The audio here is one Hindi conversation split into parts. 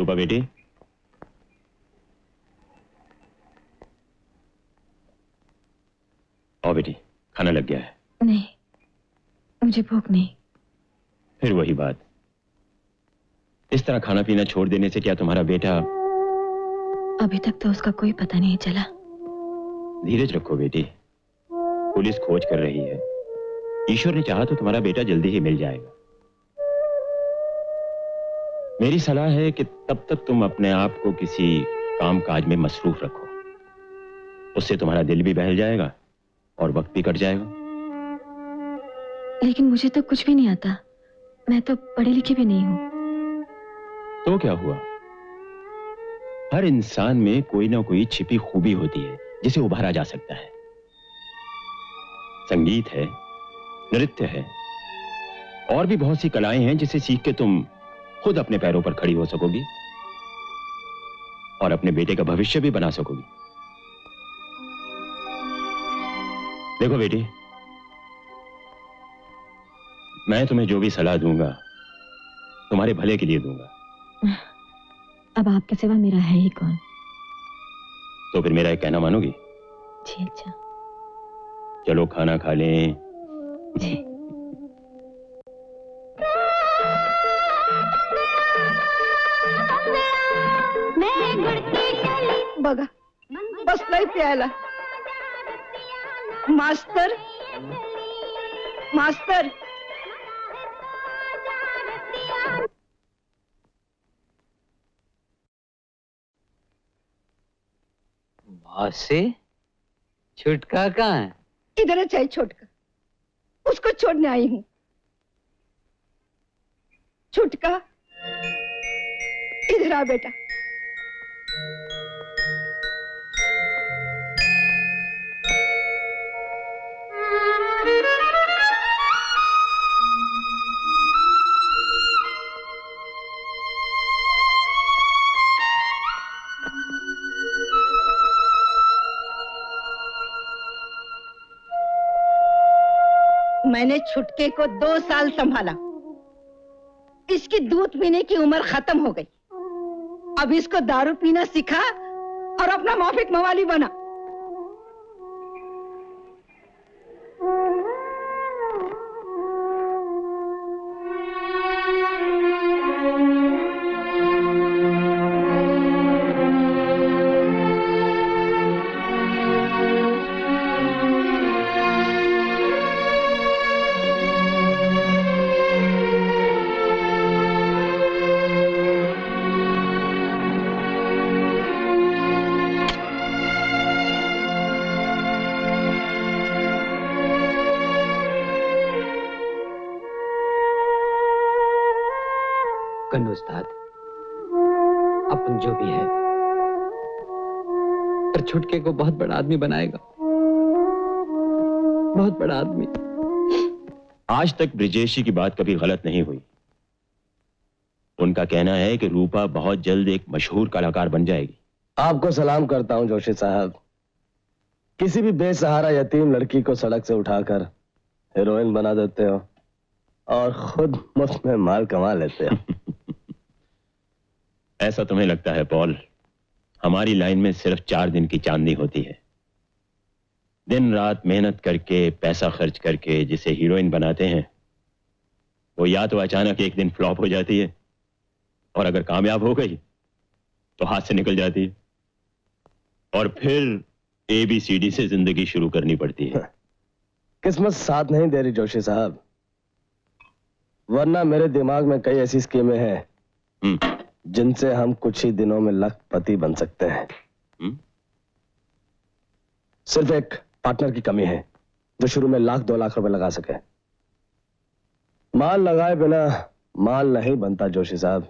रूपा बेटी, आओ बेटी, खाना लग गया है। नहीं, मुझे भूख नहीं। फिर वही बात, इस तरह खाना पीना छोड़ देने से क्या तुम्हारा बेटा? अभी तक तो उसका कोई पता नहीं चला। धीरज रखो बेटी, पुलिस खोज कर रही है। ईश्वर ने चाहा तो तुम्हारा बेटा जल्दी ही मिल जाएगा। मेरी सलाह है कि तब तक तुम अपने आप को किसी काम काज में मसरूफ रखो, उससे तुम्हारा दिल भी बहल जाएगा और वक्त भी कट जाएगा। लेकिन मुझे तो कुछ भी नहीं आता, मैं तो पढ़ी लिखी भी नहीं हूं। तो क्या हुआ? हर इंसान में कोई ना कोई छिपी खूबी होती है जिसे उभारा जा सकता है। संगीत है, नृत्य है, और भी बहुत सी कलाएं हैं जिसे सीख के तुम खुद अपने पैरों पर खड़ी हो सकोगी और अपने बेटे का भविष्य भी बना सकोगी। देखो बेटी, मैं तुम्हें जो भी सलाह दूंगा तुम्हारे भले के लिए दूंगा। अब आपके सिवा मेरा है ही कौन? तो फिर मेरा एक कहना मानोगी? जी अच्छा। चलो खाना खा लें। जी। बघा बसलाय प्यायला. मास्तर, मास्तर. से छुटका कहाँ है? इधर है चाहे छोटका, उसको छोड़ने आई हूँ। छुटका इधर आ बेटा। मैंने छुटके को 2 साल संभाला। इसकी दूध पीने की उम्र खत्म हो गई। अब इसको दारू पीना सिखा और अपना माफिक मवाली बना। उस्ताद, अपन जो भी है पर छुटके को बहुत बड़ा आदमी बनाएगा, बहुत बड़ा आदमी। आज तक ब्रिजेश जी की बात कभी गलत नहीं हुई। उनका कहना है कि रूपा बहुत जल्द एक मशहूर कलाकार बन जाएगी। आपको सलाम करता हूं जोशी साहब। किसी भी बेसहारा यतीम लड़की को सड़क से उठाकर हीरोइन बना देते हो और खुद मुफ्त में माल कमा लेते हो। ऐसा तुम्हें लगता है पॉल? हमारी लाइन में सिर्फ 4 दिन की चांदनी होती है। दिन रात मेहनत करके पैसा खर्च करके जिसे हीरोइन बनाते हैं वो या तो अचानक एक दिन फ्लॉप हो जाती है और अगर कामयाब हो गई तो हाथ से निकल जाती है और फिर ABCD से जिंदगी शुरू करनी पड़ती है। किस्मत साथ नहीं दे रही जोशी साहब, वरना मेरे दिमाग में कई ऐसी स्कीमें हैं जिनसे हम कुछ ही दिनों में लखपति बन सकते हैं। सिर्फ एक पार्टनर की कमी है जो शुरू में 1-2 लाख रुपए लगा सके। माल लगाए बिना माल नहीं बनता जोशी साहब।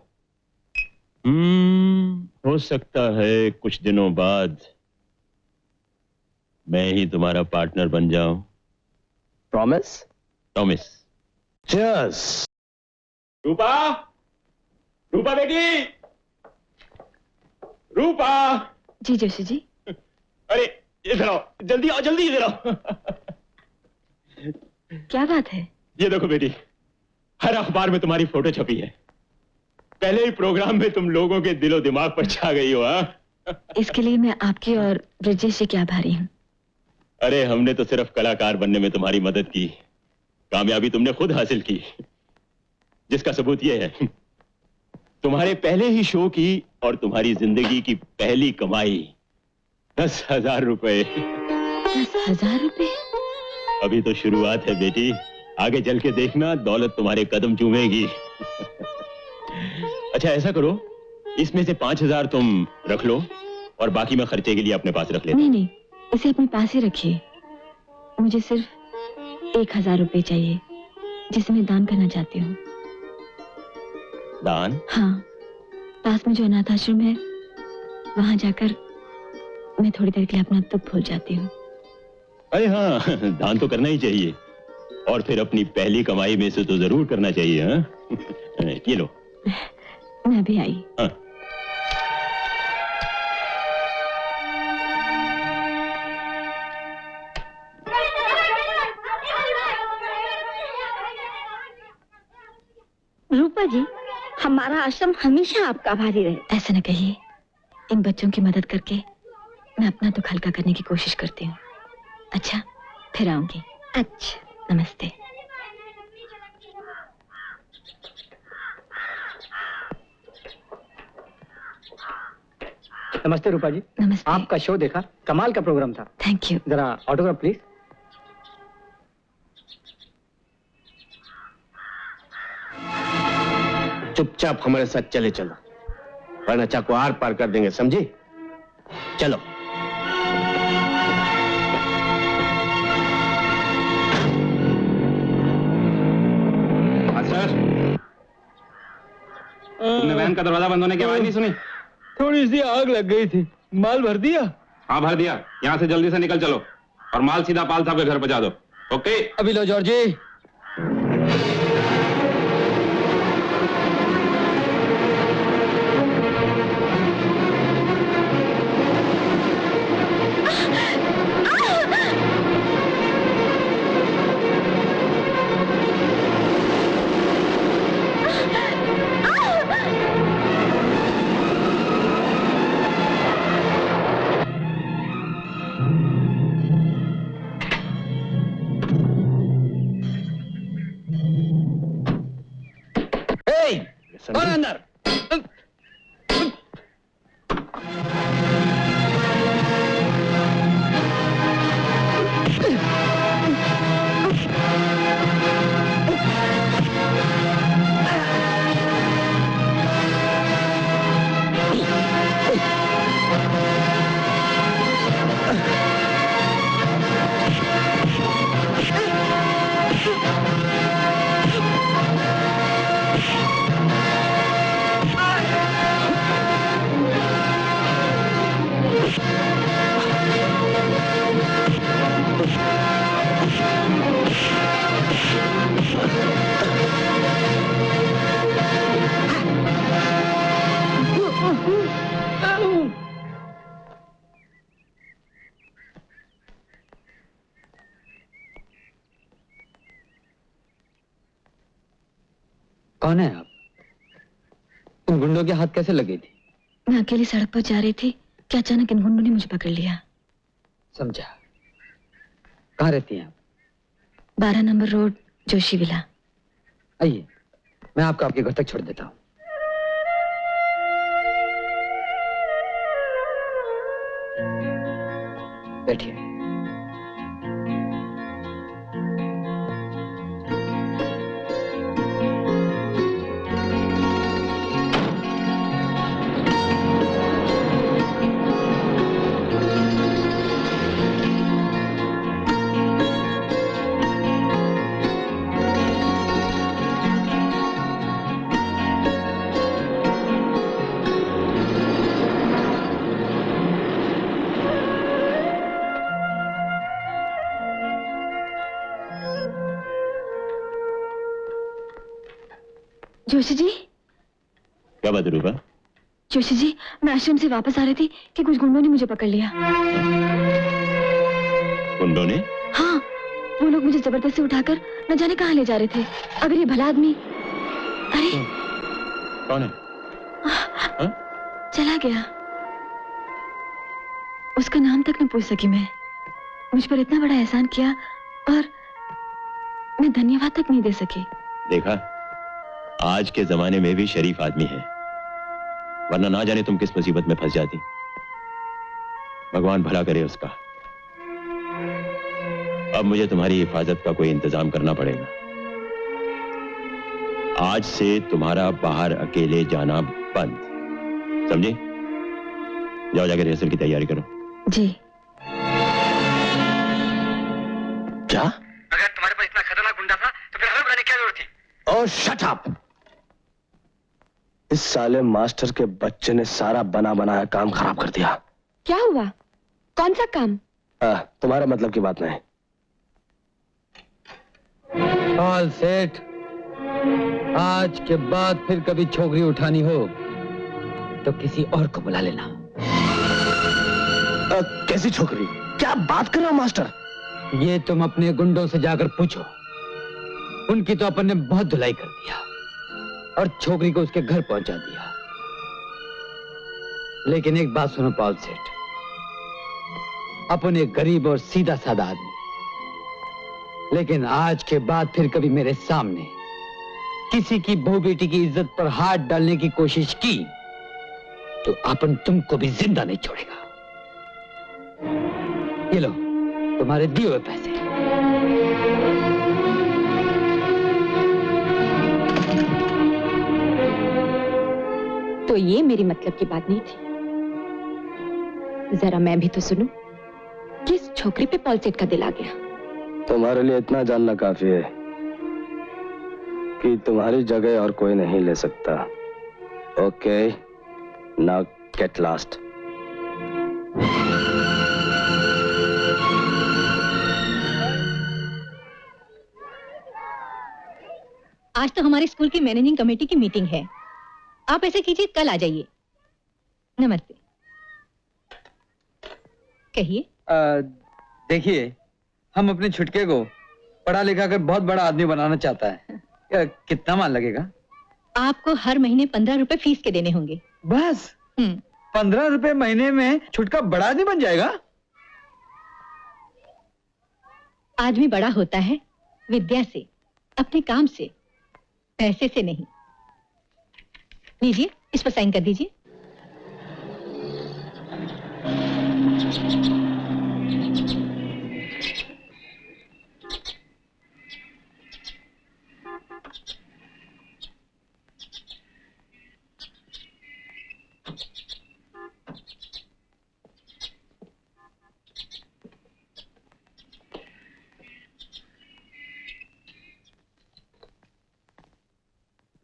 हो सकता है कुछ दिनों बाद मैं ही तुम्हारा पार्टनर बन जाऊं। प्रॉमिस? प्रॉमिस। चीयर्स। रूपा, रूपा बेटी, रूपा। जी जोशी जी। अरे इधर आओ, जल्दी आओ, जल्दी इधर आओ। क्या बात है? ये देखो बेटी, हर अखबार में तुम्हारी फोटो छपी है। पहले ही प्रोग्राम में तुम लोगों के दिलो दिमाग पर छा गई हो। हाँ, इसके लिए मैं आपकी और ब्रिजेश जी की आभारी हूँ। अरे हमने तो सिर्फ कलाकार बनने में तुम्हारी मदद की, कामयाबी तुमने खुद हासिल की, जिसका सबूत यह है तुम्हारे पहले ही शो की और तुम्हारी जिंदगी की पहली कमाई 10,000 रुपए। 10,000 रुपए? अभी तो शुरुआत है बेटी, आगे चल के देखना दौलत तुम्हारे कदम चूमेगी। अच्छा ऐसा करो, इसमें से 5,000 तुम रख लो और बाकी मैं खर्चे के लिए अपने पास रख लेता। नहीं नहीं, इसे अपने पास ही रखिए। मुझे सिर्फ 1,000 रुपए चाहिए, जिसे मैं दान करना चाहती हूँ। दान? हाँ, पास में जो अनाथ आश्रम है वहां जाकर मैं थोड़ी देर के लिए अपना दुख भूल जाती हूँ। अरे हाँ, दान तो करना ही चाहिए, और फिर अपनी पहली कमाई में से तो जरूर करना चाहिए। हाँ? ये लो। मैं भी आई। हाँ। रूपा जी, हमारा आश्रम हमेशा आपका आभारी रहे। ऐसा न कहिए, इन बच्चों की मदद करके मैं अपना दुख हल्का करने की कोशिश करती हूँ। अच्छा, फिर आऊंगी। अच्छा, नमस्ते। नमस्ते रूपा जी। नमस्ते। आपका शो देखा, कमाल का प्रोग्राम था। Thank you. जरा ऑटोग्राफ प्लीज। चुपचाप हमारे साथ चले चलो, वरना चाकू आर पार कर देंगे, समझी? चलो। सर, तुमने वैन का दरवाजा बंद होने की आवाज नहीं सुनी? थोड़ी सी आग लग गई थी। माल भर दिया? हाँ भर दिया। यहाँ से जल्दी से निकल चलो और माल सीधा पाल साहब के घर पहुंचा दो। ओके? अभी लो जॉर्जी। कौन अंदर? कौन है आप? इन गुंडों के हाथ कैसे लगी थी? मैं अकेली सड़क पर जा रही थी कि अचानक इन गुंडों ने मुझे पकड़ लिया। समझा। कहाँ रहती हैं आप? 12 नंबर रोड, जोशी विला। आइए, मैं आपको आपके घर तक छोड़ देता हूँ। बैठिए। जोशी जी। क्या बात है रूपा? जोशी जी, मैं आश्रम से वापस आ रही थी कि कुछ गुंडों ने मुझे पकड़ लिया। गुंडों ने? हाँ, वो लोग मुझे जबरदस्ती उठाकर न जाने कहाँ ले जा रहे थे। अगर ये भला आदमी। अरे कौन है? हा? चला गया। उसका नाम तक न पूछ सकी मैं। मुझ पर इतना बड़ा एहसान किया और मैं धन्यवाद तक नहीं दे सकी। देखा, आज के जमाने में भी शरीफ आदमी है, वरना ना जाने तुम किस मुसीबत में फंस जाती। भगवान भला करे उसका। अब मुझे तुम्हारी हिफाजत का कोई इंतजाम करना पड़ेगा। आज से तुम्हारा बाहर अकेले जाना बंद, समझे? जाओ जाकर रिहर्सल की तैयारी करो। जी। क्या? अगर तुम्हारे पास इतना खतरनाक गुंडा था तो फिर हमें बुलाने की क्या जरूरत थी? ओह शट अप! इस साले मास्टर के बच्चे ने सारा बना बनाया काम खराब कर दिया। क्या हुआ? कौन सा काम? तुम्हारा मतलब की बात नहीं। All set. आज के बाद फिर कभी छोकरी उठानी हो तो किसी और को बुला लेना। कैसी छोकरी? क्या बात कर रहे हो मास्टर? ये तुम अपने गुंडों से जाकर पूछो। उनकी तो अपन ने बहुत धुलाई कर दिया और छोकरी को उसके घर पहुंचा दिया। लेकिन एक बात सुनो पॉल सेठ, अपन एक गरीब और सीधा साधा आदमी, लेकिन आज के बाद फिर कभी मेरे सामने किसी की बहू बेटी की इज्जत पर हाथ डालने की कोशिश की तो अपन तुमको भी जिंदा नहीं छोड़ेगा। ये लो तुम्हारे दिए हुए पैसे। तो ये मेरी मतलब की बात नहीं थी। जरा मैं भी तो सुनूं। किस छोकरी पे पॉल सेठ का दिल आ गया? तुम्हारे लिए इतना जानना काफी है कि तुम्हारी जगह और कोई नहीं ले सकता। Okay, now get lost. आज तो हमारे स्कूल की मैनेजिंग कमेटी की मीटिंग है। आप ऐसे कीजिए, कल आ जाइए। नमस्ते। कहिए। देखिए, हम अपने छुटके को पढ़ा लिखा कर बहुत बड़ा आदमी बनाना चाहता है। कितना माल लगेगा? आपको हर महीने 15 रुपए फीस के देने होंगे। बस 15 रुपए महीने में छुटका बड़ा आदमी बन जाएगा? आदमी बड़ा होता है विद्या से, अपने काम से, पैसे से नहीं। लीजिए, इस पर साइन कर दीजिए।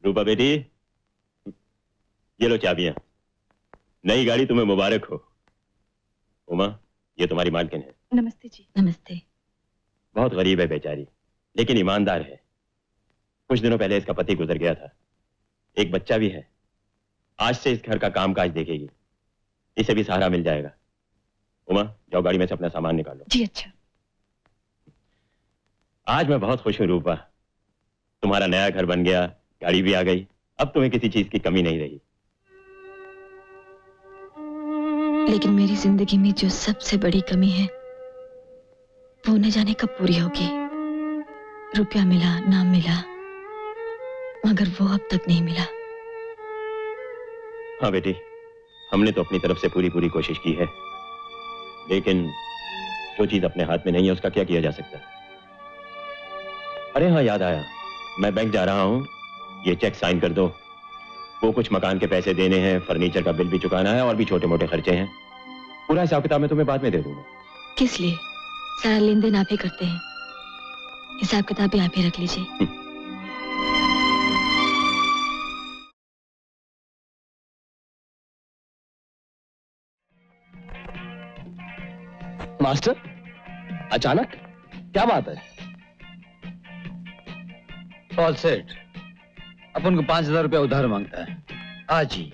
रूपा बेटी, ये लो चाबियां। नई गाड़ी तुम्हें मुबारक हो। उमा, ये तुम्हारी मालकिन है। नमस्ते जी। नमस्ते। बहुत गरीब है बेचारी, लेकिन ईमानदार है। कुछ दिनों पहले इसका पति गुजर गया था, एक बच्चा भी है। आज से इस घर का कामकाज देखेगी, इसे भी सहारा मिल जाएगा। उमा, जाओ गाड़ी में से अपना सामान निकालो। जी अच्छा। आज मैं बहुत खुश हूं रूपा, तुम्हारा नया घर बन गया, गाड़ी भी आ गई, अब तुम्हें किसी चीज की कमी नहीं रही। लेकिन मेरी जिंदगी में जो सबसे बड़ी कमी है वो न जाने कब पूरी होगी। रुपया मिला, नाम मिला, मगर वो अब तक नहीं मिला। हाँ बेटी, हमने तो अपनी तरफ से पूरी कोशिश की है, लेकिन जो चीज अपने हाथ में नहीं है उसका क्या किया जा सकता। अरे हाँ, याद आया, मैं बैंक जा रहा हूँ, ये चेक साइन कर दो। वो कुछ मकान के पैसे देने हैं, फर्नीचर का बिल भी चुकाना है और भी छोटे मोटे खर्चे हैं। पूरा हिसाब किताब मैं तुम्हें बाद में दे दूंगा। किस लिए? सारा लेन देन आप ही करते हैं, हिसाब किताब भी आप ही रख लीजिए। मास्टर, अचानक क्या बात है? पॉल सेठ अपन को 5,000 रुपया उधार मांगता है। आज ही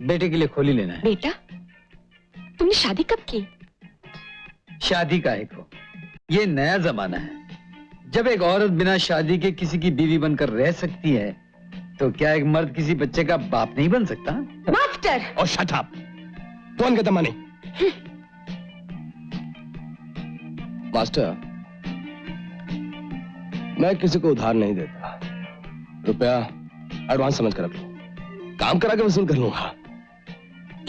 बेटे के लिए खोली लेना है। बेटा, तुमने शादी कब की? शादी का है को, ये नया जमाना है। जब एक औरत बिना शादी के किसी की बीवी बनकर रह सकती है तो क्या एक मर्द किसी बच्चे का बाप नहीं बन सकता? मास्टर! और शट अप! कौन कहता मानी? मास्टर, मैं किसी को उधार नहीं देता। रुपया एडवांस समझ कर रख लो, काम करा के वसूल कर लूंगा।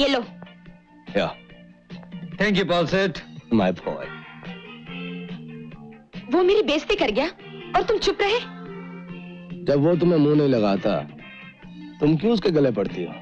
ये लो। या थैंक यू पॉल सेठ। My boy. वो मेरी बेइज्जती कर गया और तुम चुप रहे। जब वो तुम्हें मुंह नहीं लगाता, तुम क्यों उसके गले पड़ती हो?